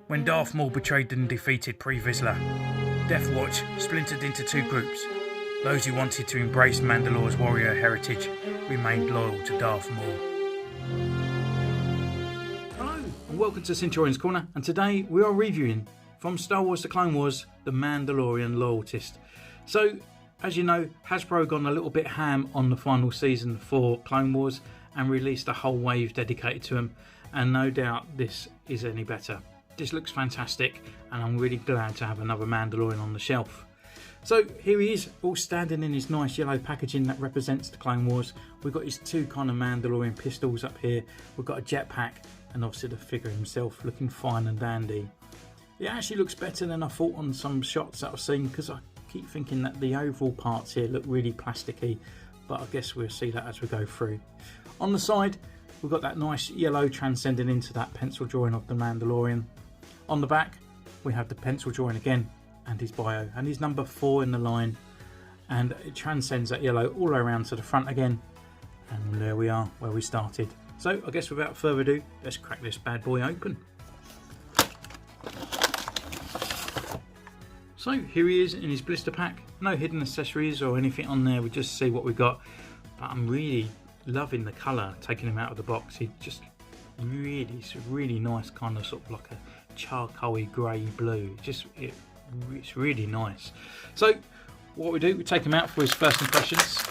When Darth Maul betrayed and defeated Pre Vizsla, Death Watch splintered into two groups. Those who wanted to embrace Mandalore's warrior heritage remained loyal to Darth Maul. Hello and welcome to Centurion's Corner, and today we are reviewing from Star Wars: The Clone Wars, The Mandalorian Loyalist. So, as you know, Hasbro gone a little bit ham on the final season for Clone Wars and released a whole wave dedicated to him, and no doubt this is any better. This looks fantastic and I'm really glad to have another Mandalorian on the shelf. So here he is, all standing in his nice yellow packaging that represents the Clone Wars. We've got his two kind of Mandalorian pistols up here. We've got a jetpack and obviously the figure himself looking fine and dandy. It actually looks better than I thought on some shots that I've seen, because I keep thinking that the overall parts here look really plasticky, but I guess we'll see that as we go through. On the side, we've got that nice yellow transcending into that pencil drawing of the Mandalorian. On the back, we have the pencil drawing again and his bio, and he's number 4 in the line, and it transcends that yellow all the way around to the front again, and there we are where we started. So I guess without further ado, let's crack this bad boy open. So here he is in his blister pack. No hidden accessories or anything on there, we just see what we got, but I'm really loving the colour taking him out of the box. He just it's a really nice kind of sort of like a charcoaly grey blue. It's really nice. So what we do, we take him out for his first impressions.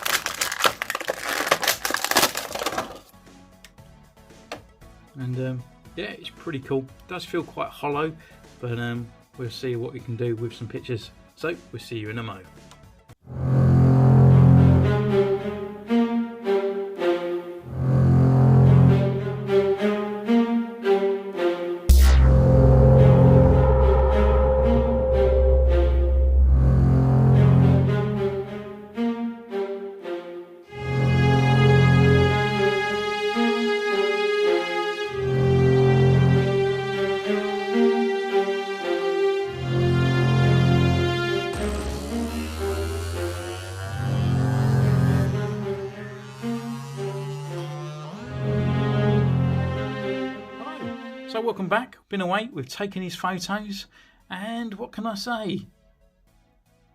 And yeah, it's pretty cool. It does feel quite hollow, but we'll see what we can do with some pictures. So we'll see you in a mo. So welcome back, been away, we've taken his photos, and what can I say?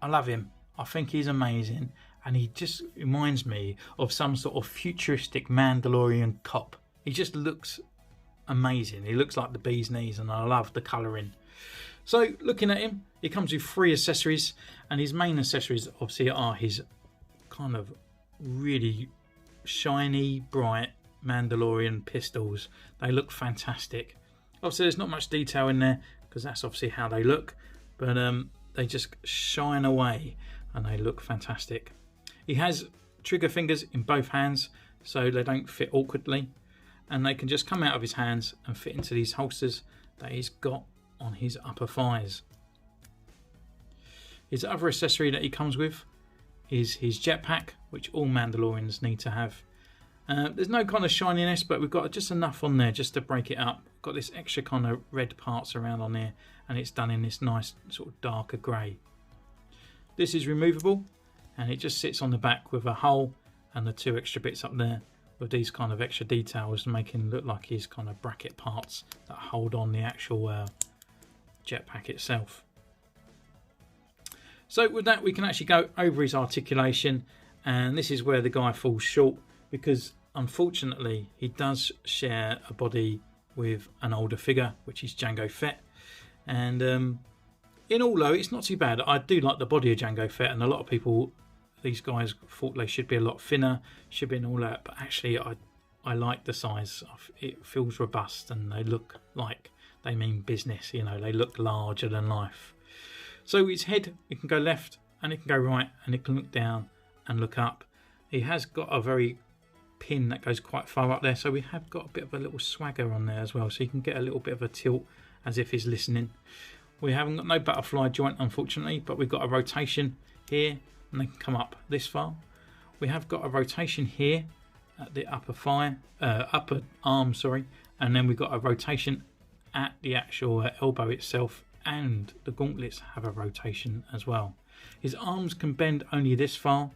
I love him. I think he's amazing, and he just reminds me of some sort of futuristic Mandalorian cop. He just looks amazing. He looks like the bee's knees, and I love the colouring. So looking at him, he comes with 3 accessories, and his main accessories obviously are his kind of really shiny, bright Mandalorian pistols. They look fantastic. Obviously there's not much detail in there because that's obviously how they look, but they just shine away and they look fantastic. He has trigger fingers in both hands so they don't fit awkwardly, and they can just come out of his hands and fit into these holsters that he's got on his upper thighs. His other accessory that he comes with is his jetpack, which all Mandalorians need to have. There's no kind of shininess, but we've got just enough on there just to break it up. Got this extra kind of red parts around on there, and it's done in this nice sort of darker grey. This is removable, and it just sits on the back with a hole and the 2 extra bits up there with these kind of extra details, making it look like his kind of bracket parts that hold on the actual jetpack itself. So with that, we can actually go over his articulation, and this is where the guy falls short, because unfortunately he does share a body with an older figure, which is Jango Fett, and in all though it's not too bad. I do like the body of Jango Fett, and a lot of people, these guys, thought they should be a lot thinner, should be in all that, but actually I like the size. It feels robust and they look like they mean business, you know, they look larger than life. So his head, it can go left and it can go right, and it can look down and look up. He has got a very pin that goes quite far up there, so we have got a bit of a little swagger on there as well, so you can get a little bit of a tilt as if he's listening. We haven't got no butterfly joint unfortunately, but we've got a rotation here and they can come up this far. We have got a rotation here at the upper arm, and then we've got a rotation at the actual elbow itself, and the gauntlets have a rotation as well. His arms can bend only this far,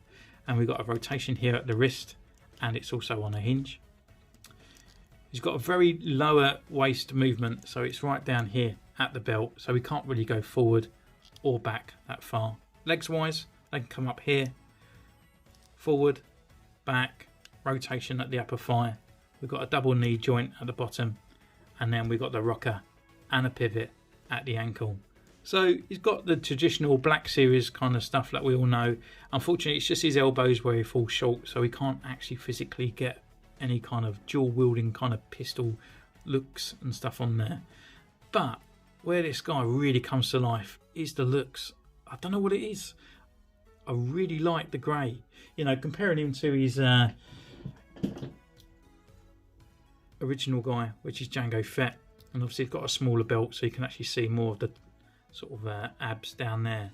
and we've got a rotation here at the wrist, and it's also on a hinge. He's got a very lower waist movement, so it's right down here, at the belt, so we can't really go forward or back that far. Legs wise, they can come up here, forward, back, rotation at the upper thigh. We've got a double knee joint at the bottom, and then we've got the rocker and a pivot at the ankle. So he's got the traditional Black Series kind of stuff that we all know. Unfortunately, it's just his elbows where he falls short, so he can't actually physically get any kind of dual wielding kind of pistol looks and stuff on there. But where this guy really comes to life is the looks. I don't know what it is. I really like the grey. You know, comparing him to his original guy, which is Jango Fett, and obviously he's got a smaller belt, so you can actually see more of the sort of abs down there.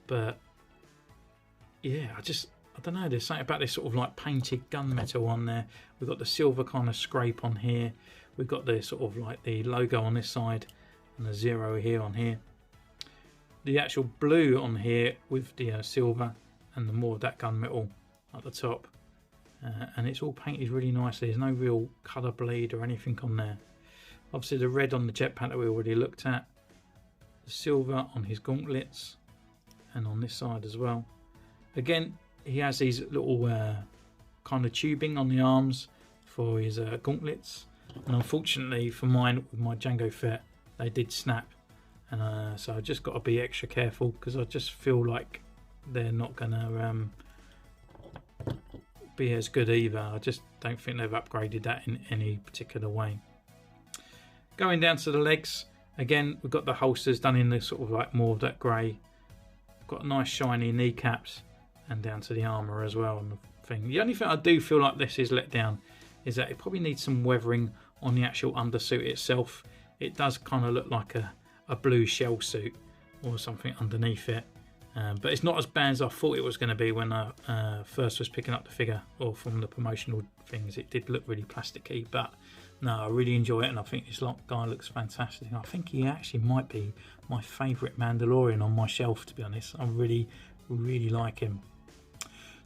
But yeah, I don't know, there's something about this sort of like painted gunmetal on there. We've got the silver kind of scrape on here. We've got the sort of like the logo on this side and the 0 here on here. The actual blue on here with the silver and the more of that gunmetal at the top. And it's all painted really nicely. There's no real colour bleed or anything on there. Obviously the red on the jetpack that we already looked at. The silver on his gauntlets and on this side as well. Again, he has these little kind of tubing on the arms for his gauntlets, and unfortunately for mine, with my Jango Fett, they did snap, and so I just got to be extra careful, because I just feel like they're not gonna be as good either. I just don't think they've upgraded that in any particular way. Going down to the legs, again we've got the holsters done in the sort of like more of that grey. Got nice shiny kneecaps, and down to the armour as well. And the thing, the only thing I do feel like this is let down is that it probably needs some weathering on the actual undersuit itself. It does kind of look like a blue shell suit or something underneath it, but it's not as bad as I thought it was going to be when I first was picking up the figure, or from the promotional things. It did look really plasticky, but no, I really enjoy it, and I think this guy looks fantastic. I think he actually might be my favourite Mandalorian on my shelf, to be honest. I really like him.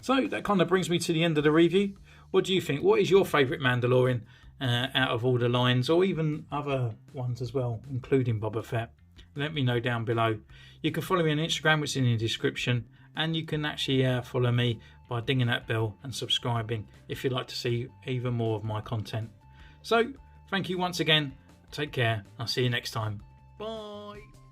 So that kind of brings me to the end of the review. What do you think? What is your favourite Mandalorian out of all the lines, or even other ones as well, including Boba Fett? Let me know down below. You can follow me on Instagram, which is in the description, and you can actually follow me by dinging that bell and subscribing if you'd like to see even more of my content. So thank you once again. Take care. I'll see you next time. Bye.